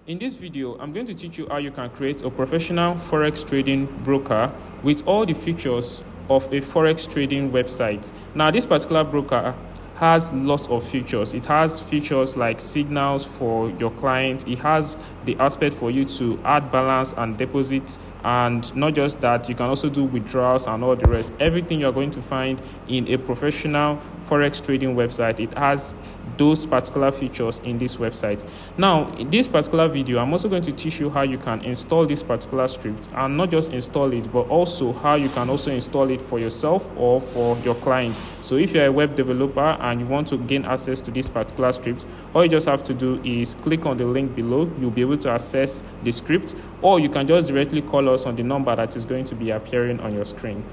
In this video, I'm going to teach you how you can create a professional Forex trading broker with all the features of a Forex trading website. Now, this particular broker has lots of features. It has features like signals for your client. It has the aspect for you to add balance and deposits, and not just that, you can also do withdrawals and all the rest. Everything you're going to find in a professional Forex trading website, it has those particular features in this website. Now, in this particular video, I'm also going to teach you how you can install this particular script, and not just install it, but also how you can also install it for yourself or for your client. So if you're a web developer and you want to gain access to this particular script, all you just have to do is click on the link below. You'll be able to access the script, or you can just directly call us on the number that is going to be appearing on your screen.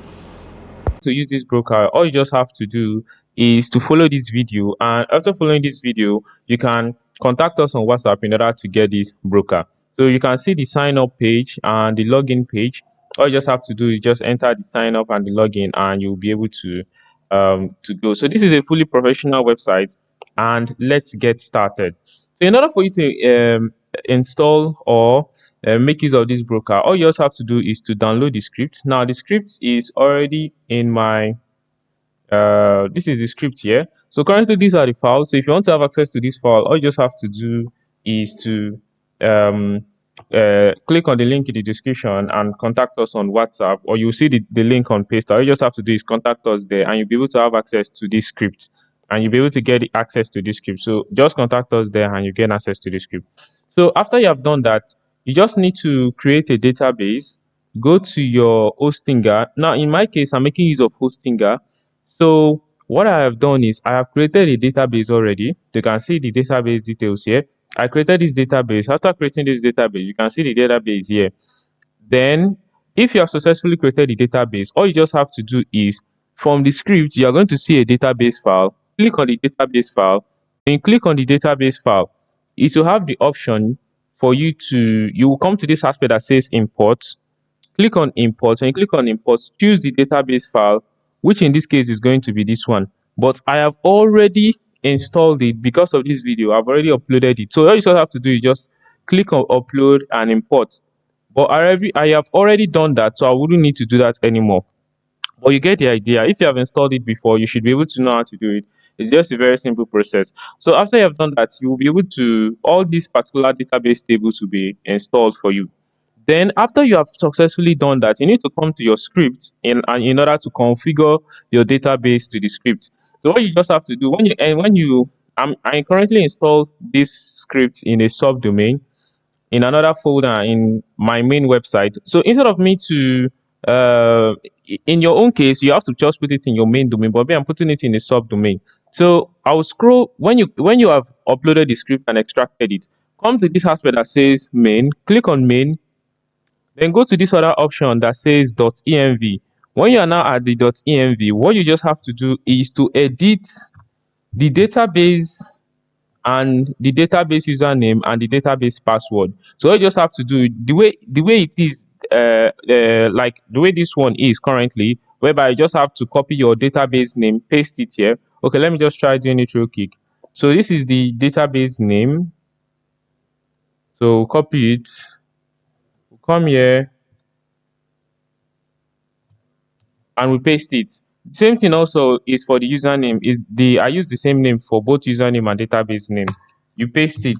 To use this broker, all you just have to do is to follow this video, and after following this video, you can contact us on WhatsApp in order to get this broker. So you can see the sign up page and the login page. All you just have to do is just enter the sign up and the login, and you'll be able to go. So this is a fully professional website, and let's get started. So in order for you to install or make use of this broker, all you just have to do is to download the script. Now the script is already in my this is the script here. So currently these are the files. So if you want to have access to this file, all you just have to do is to click on the link in the description and contact us on WhatsApp, or you'll see the link on paste. All you just have to do is contact us there, and you'll be able to have access to this script, and you'll be able to get access to this script. So just contact us there and you get access to the script. So after you have done that, you just need to create a database. Go to your Hostinger. Now in my case, I'm making use of Hostinger. So what I have done is I have created a database already. You can see the database details here. I created this database. After creating this database, you can see the database here. Then if you have successfully created the database, all you just have to do is from the script, you are going to see a database file. Click on the database file. When you click on the database file, it will have the option for you will come to this aspect that says import. Click on import. When you click on import, choose the database file, which in this case is going to be this one. But I have already installed it because of this video. I've already uploaded it. So all you just have to do is just click on upload and import. But I have already done that, so I wouldn't need to do that anymore. But you get the idea. If you have installed it before, you should be able to know how to do it. It's just a very simple process. So after you have done that, you will be able to, all these particular database tables will be installed for you. Then after you have successfully done that, you need to come to your script in order to configure your database to the script. So what you just have to do I currently installed this script in a subdomain in another folder in my main website. So instead of me to in your own case, you have to just put it in your main domain, but me, I'm putting it in a subdomain. So I'll scroll when you have uploaded the script and extracted it. Come to this aspect that says main, click on main, then go to this other option that says .env. When you are now at the .env, what you just have to do is to edit the database and the database username and the database password. So you just have to do the way it is, like the way this one is currently, whereby you just have to copy your database name, paste it here. Okay, let me just try doing it real quick. So this is the database name. So copy it. Come here and we paste it. Same thing also is for the username. I use the same name for both username and database name. You paste it.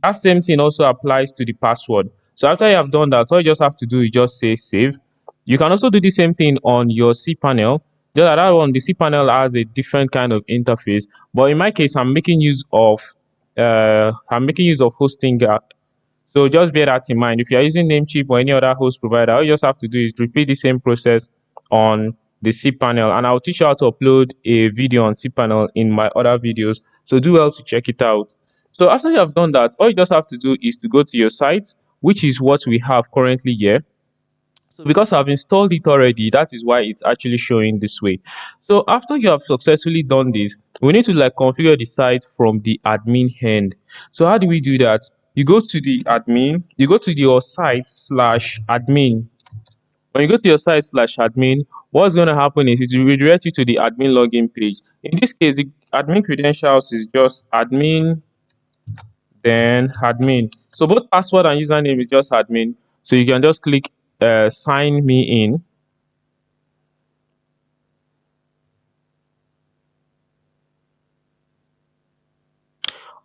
That same thing also applies to the password. So after you have done that, all you just have to do is just say save. You can also do the same thing on your cPanel. Just like that one, the cPanel has a different kind of interface. But in my case, I'm making use of Hostinger. So just bear that in mind. If you're using Namecheap or any other host provider, all you just have to do is repeat the same process on the cPanel. And I'll teach you how to upload a video on cPanel in my other videos. So do well to check it out. So after you have done that, all you just have to do is to go to your site, which is what we have currently here. So because I've installed it already, that is why it's actually showing this way. So after you have successfully done this, we need to configure the site from the admin end. So how do we do that? You go to the admin, you go to your site/admin. When you go to your site/admin, what's going to happen is it will redirect you to the admin login page. In this case, the admin credentials is just admin then admin. So both password and username is just admin. So you can just click sign me in.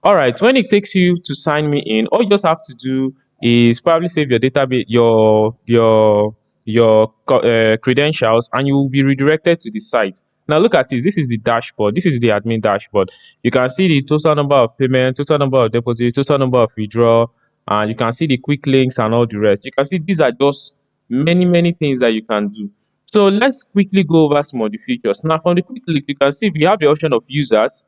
All right, when it takes you to sign me in, all you just have to do is probably save your database, your credentials, and you will be redirected to the site. Now look at this. This is the dashboard. This is the admin dashboard. You can see the total number of payment, total number of deposits, total number of withdrawal, and you can see the quick links and all the rest. You can see these are just many things that you can do. So let's quickly go over some of the features. Now from the quick link, you can see we have the option of users.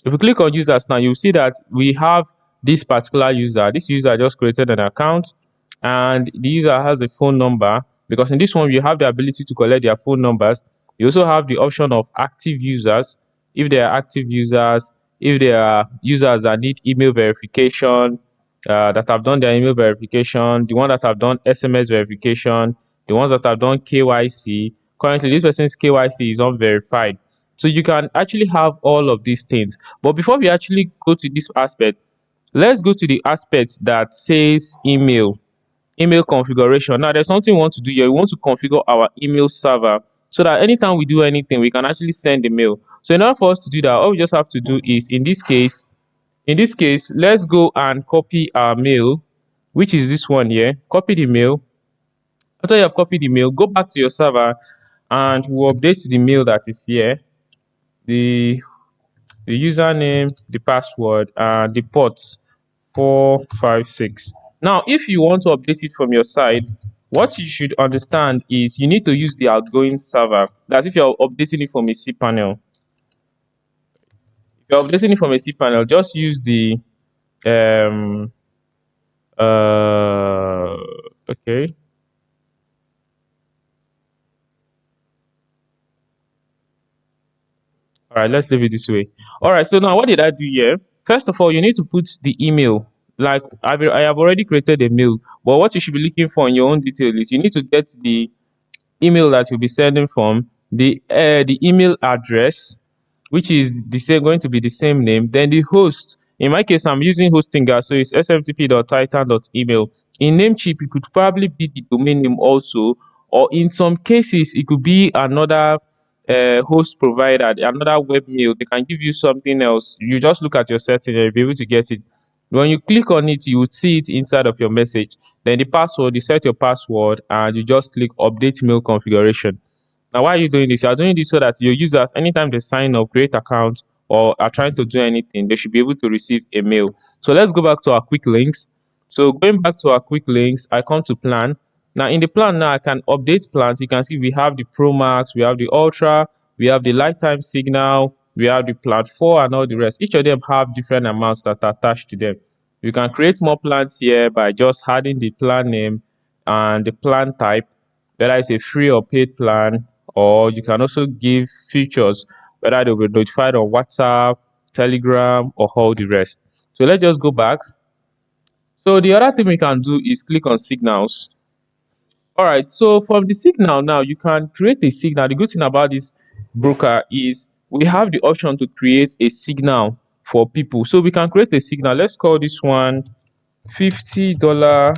If you click on users now, you'll see that we have this particular user. This user just created an account and the user has a phone number, because in this one, you have the ability to collect their phone numbers. You also have the option of active users. If they are active users, if they are users that need email verification, that have done their email verification, the one that have done SMS verification, the ones that have done KYC. Currently, this person's KYC is unverified. So you can actually have all of these things. But before we actually go to this aspect, let's go to the aspect that says email configuration. Now there's something we want to do here. We want to configure our email server so that anytime we do anything, we can actually send a mail. So in order for us to do that, all we just have to do is in this case, let's go and copy our mail, which is this one here. Copy the mail. After you have copied the mail, go back to your server and we'll update the mail that is here. The username, the password, and the port 456. Now, if you want to update it from your side, what you should understand is you need to use the outgoing server. That's if you're updating it from a cPanel. If you're updating it from a cPanel, just use the um okay. All right, let's leave it this way. All right, so now what did I do here? First of all, you need to put the email. Like I have already created a mail, but what you should be looking for in your own detail is you need to get the email that you'll be sending from, the email address, which is the same, going to be the same name, then the host. In my case, I'm using Hostinger, so it's smtp.titan.email. In Namecheap, it could probably be the domain name also, or in some cases, it could be another host provider, another webmail. They can give you something else. You just look at your setting and you'll be able to get it. When you click on it, you would see it inside of your message. Then the password, you set your password and you just click update mail configuration. Now, why are you doing this? You are doing this so that your users, anytime they sign up, create accounts, or are trying to do anything, they should be able to receive a mail. So let's go back to our quick links. So going back to our quick links, I come to plan. Now in the plan now, I can update plans. You can see we have the Pro Max, we have the Ultra, we have the Lifetime Signal, we have the Plan 4 and all the rest. Each of them have different amounts that are attached to them. You can create more plans here by just adding the plan name and the plan type, whether it's a free or paid plan, or you can also give features, whether they'll be notified on WhatsApp, Telegram, or all the rest. So let's just go back. So the other thing we can do is click on signals. All right, so from the signal now, you can create a signal. The good thing about this broker is we have the option to create a signal for people. So we can create a signal. Let's call this one $50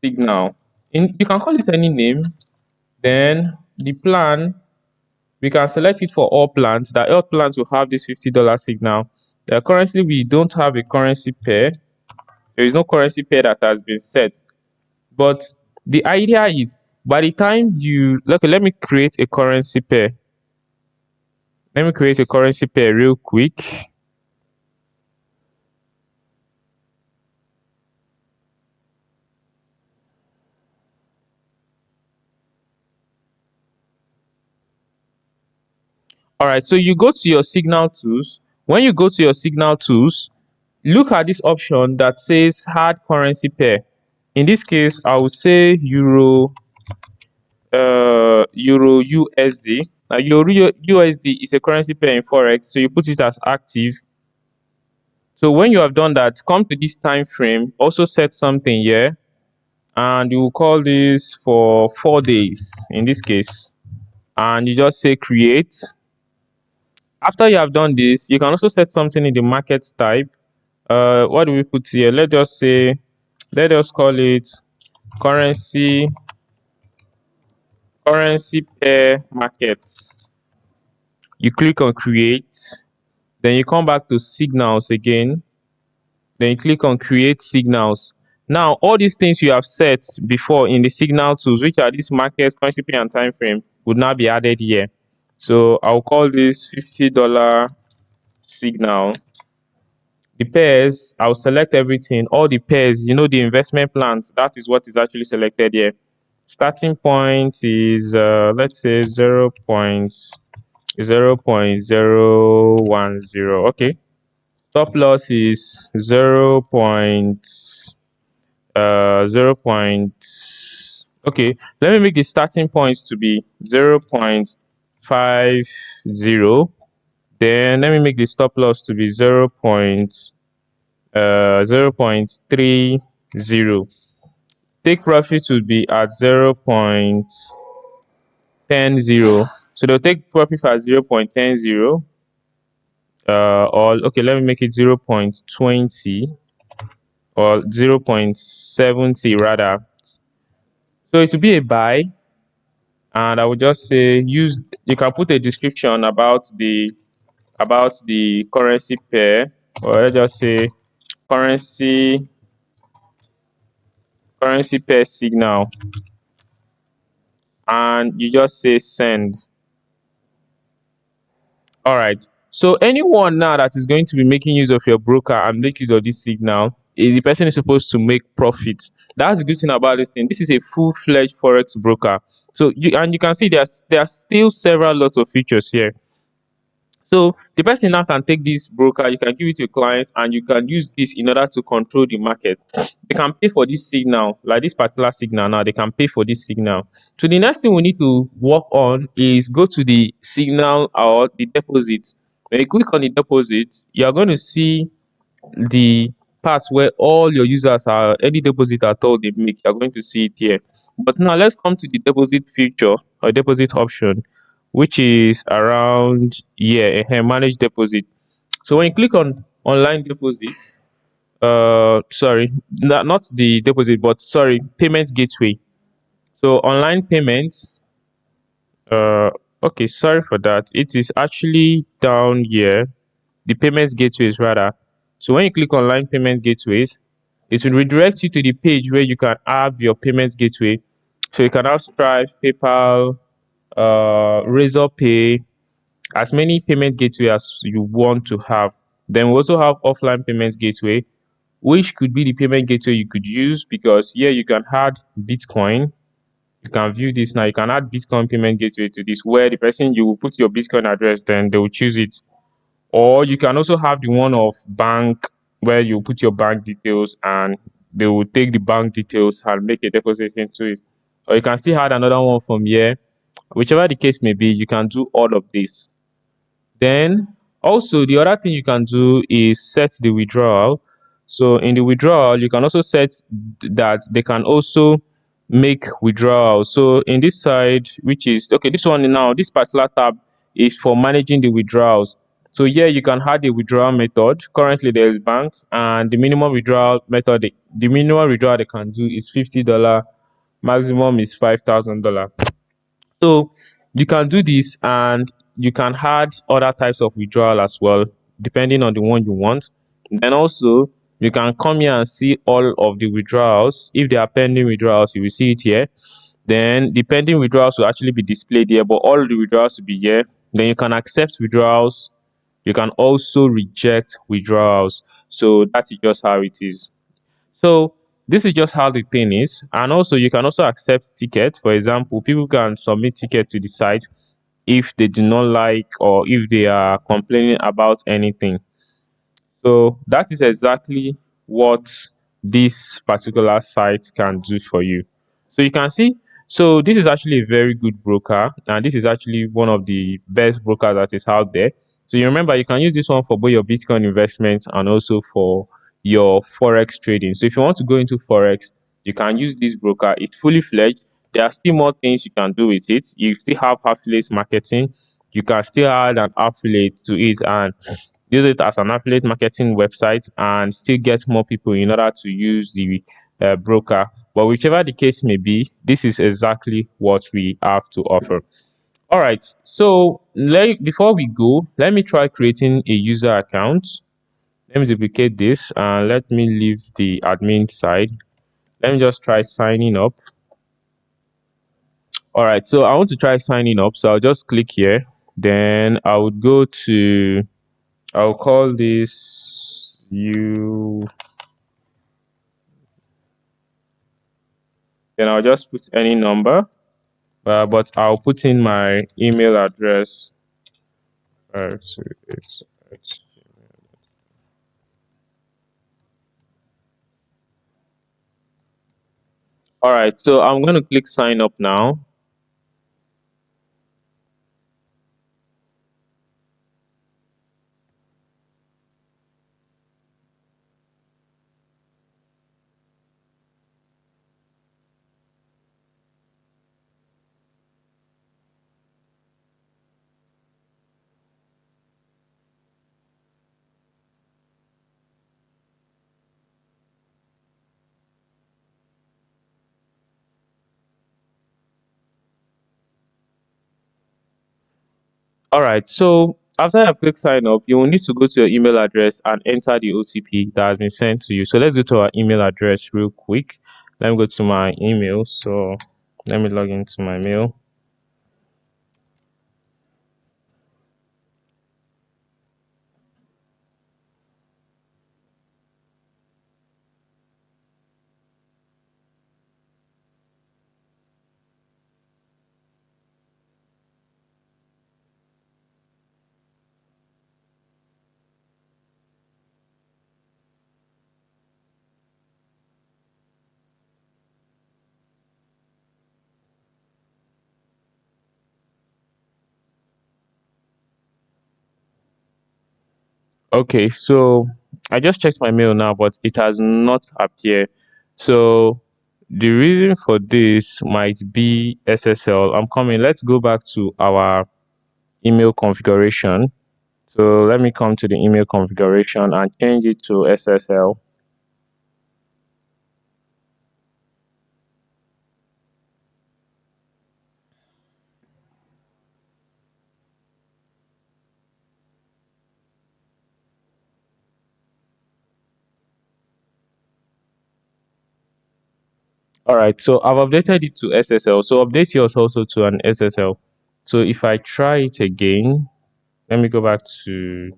signal. You can call it any name. Then the plan, we can select it for all plans. That all plans will have this $50 signal. Currently, we don't have a currency pair. There is no currency pair that has been set. But the idea is by the time you okay, let me create a currency pair. Let me create a currency pair real quick. All right, so you go to your signal tools. When you go to your signal tools, look at this option that says hard currency pair. In this case, I will say Euro USD. Now, Euro USD is a currency pair in Forex, so you put it as active. So when you have done that, come to this time frame, also set something here, and you will call this for 4 days in this case, and you just say create. After you have done this, you can also set something in the market type. What do we put here? Let us call it currency pair markets. You click on create, then you come back to signals again, then you click on create signals. Now all these things you have set before in the signal tools, which are these markets, currency pair and time frame, would now be added here. So I'll call this $50 signal. The pairs, I'll select everything, all the pairs, the investment plans, that is what is actually selected here. Starting point is let's say 0.010. Okay. Stop loss is 0. Okay, let me make the starting points to be 0.50. Then let me make the stop loss to be 0.30. Take profit would be at 0.10. So they'll take profit at 0.10. Or okay, let me make it 0.20 or 0.70 rather. So it will be a buy, and I would just say you can put a description about the currency pair, or let's just say currency pair signal, and you just say send. All right. So anyone now that is going to be making use of your broker and make use of this signal, the person is supposed to make profits. That's the good thing about this thing. This is a full-fledged forex broker. So you can see there are still several lots of features here. So the person now can take this broker, you can give it to your clients, and you can use this in order to control the market. They can pay for this signal, like this particular signal now, they can pay for this signal. So the next thing we need to work on is go to the signal or the deposit. When you click on the deposit, you are going to see the part where all your users are, any deposit at all they make, you're going to see it here. But now let's come to the deposit feature or deposit option, which is around here, manage deposit. So when you click on online deposit, sorry, not the deposit, but sorry, payment gateway. So online payments, okay, sorry for that. It is actually down here, the payment gateways rather. So when you click online payment gateways, it will redirect you to the page where you can have your payment gateway. So you can have Stripe, PayPal, Razor Pay, as many payment gateway as you want to have. Then we also have offline payment gateway, which could be the payment gateway you could use, because here you can add Bitcoin. You can view this now. You can add Bitcoin payment gateway to this, where the person, you will put your Bitcoin address, then they will choose it. Or you can also have the one of bank, where you put your bank details and they will take the bank details and make a deposit into it. Or you can still add another one from here. Whichever the case may be, you can do all of this. Then also the other thing you can do is set the withdrawal. So in the withdrawal, you can also set that they can also make withdrawals. So in this side, which is okay, this one now, this particular tab is for managing the withdrawals. So here you can add a withdrawal method. Currently there is bank, and the minimum withdrawal method, the minimum withdrawal they can do is $50, maximum is $5,000. So you can do this, and you can add other types of withdrawal as well, depending on the one you want. Then also you can come here and see all of the withdrawals. If they are pending withdrawals, you will see it here. Then the pending withdrawals will actually be displayed here, but all the withdrawals will be here. Then you can accept withdrawals. You can also reject withdrawals. So that is just how it is. So this is just how the thing is. And also you can also accept tickets. For example, people can submit ticket to the site if they do not like, or if they are complaining about anything. So that is exactly what this particular site can do for you. So you can see, so this is actually a very good broker, and this is actually one of the best brokers that is out there. So you remember, you can use this one for both your Bitcoin investments and also for your Forex trading. So if you want to go into Forex, you can use this broker. It's fully fledged. There are still more things you can do with it. You still have affiliate marketing. You can still add an affiliate to it, and use it as an affiliate marketing website, and still get more people in order to use the broker. But whichever the case may be, this is exactly what we have to offer. All right, so before we go, let me try creating a user account. Let me duplicate this and let me leave the admin side. Let me just try signing up. All right, so I want to try signing up, so I'll just click here. Then I would go to, I'll call this you. Then I'll just put any number, but I'll put in my email address. So it's all right, so I'm going to click sign up now. All right, so after I've clicked sign up, you will need to go to your email address and enter the OTP that has been sent to you. So let's go to our email address real quick. Let me go to my email. So let me log into my mail. Okay, so I just checked my mail now, but it has not appeared. So the reason for this might be SSL. I'm coming. Let's go back to our email configuration. So let me come to the email configuration and change it to SSL. All right, so I've updated it to SSL. So update yours also to an SSL. So if I try it again, let me go back to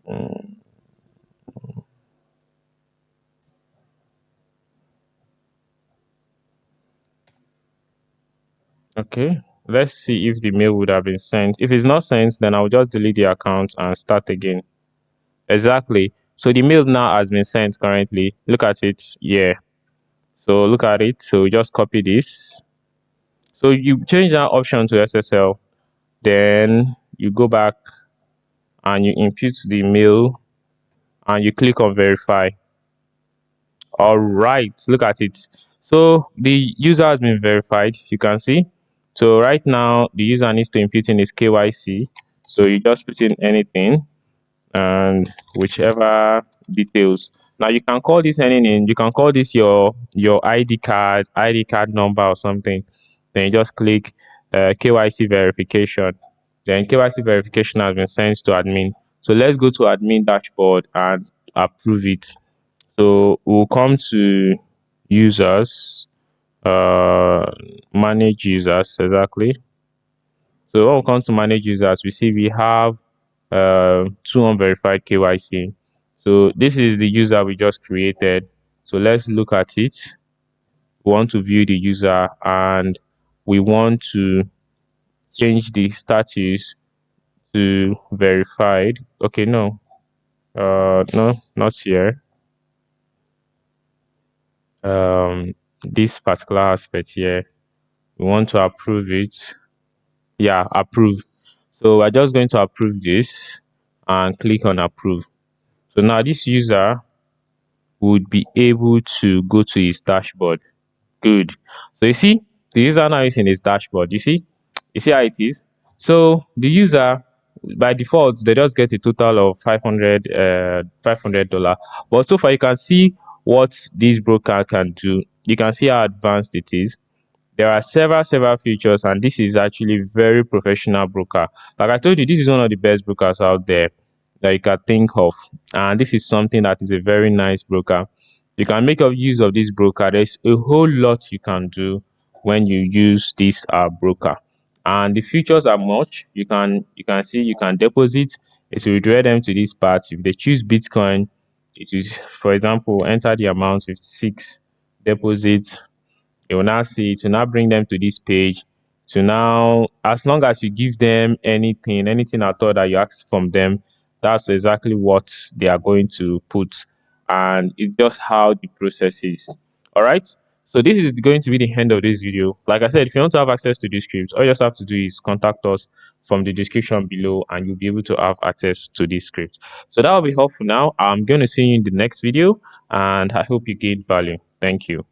um, okay. Let's see if the mail would have been sent. If it's not sent, then I'll just delete the account and start again. Exactly. So the mail now has been sent currently. Look at it. Yeah. So look at it. So just copy this. So you change that option to SSL. Then you go back and you input the mail and you click on verify. All right, look at it. So the user has been verified, you can see. So right now the user needs to input in his KYC. So you just put in anything and whichever details. Now you can call this any name. You can call this your ID card number or something. Then you just click KYC verification. Then KYC verification has been sent to admin. So let's go to admin dashboard and approve it. So we'll come to users, manage users exactly. So when we come to manage users, we see we have two unverified KYC. So this is the user we just created. So let's look at it. We want to view the user and we want to change the status to verified. Okay, no, no, not here. This particular aspect here, we want to approve it. Yeah, approve. So we're just going to approve this and click on approve. So now this user would be able to go to his dashboard. Good. So you see, The user now using his dashboard. You see how it is. So the user, by default, they just get a total of $500. But so far, you can see what this broker can do. You can see how advanced it is. There are several features, and this is actually very professional broker. Like I told you, this is one of the best brokers out there that you can think of, and this is something that is a very nice broker. You can make up use of this broker. There's a whole lot you can do when you use this broker, and the features are much. You can see you can deposit. It will redirect them to this part. If they choose Bitcoin, it is, for example, enter the amount 56, deposit. You will now see, it will now bring them to this page. To now, as long as you give them anything at all that you ask from them, that's exactly what they are going to put. And it's just how the process is. All right. So this is going to be the end of this video. Like I said, if you want to have access to these scripts, all you just have to do is contact us from the description below, and you'll be able to have access to these scripts. So that will be all for now. I'm going to see you in the next video, and I hope you gain value. Thank you.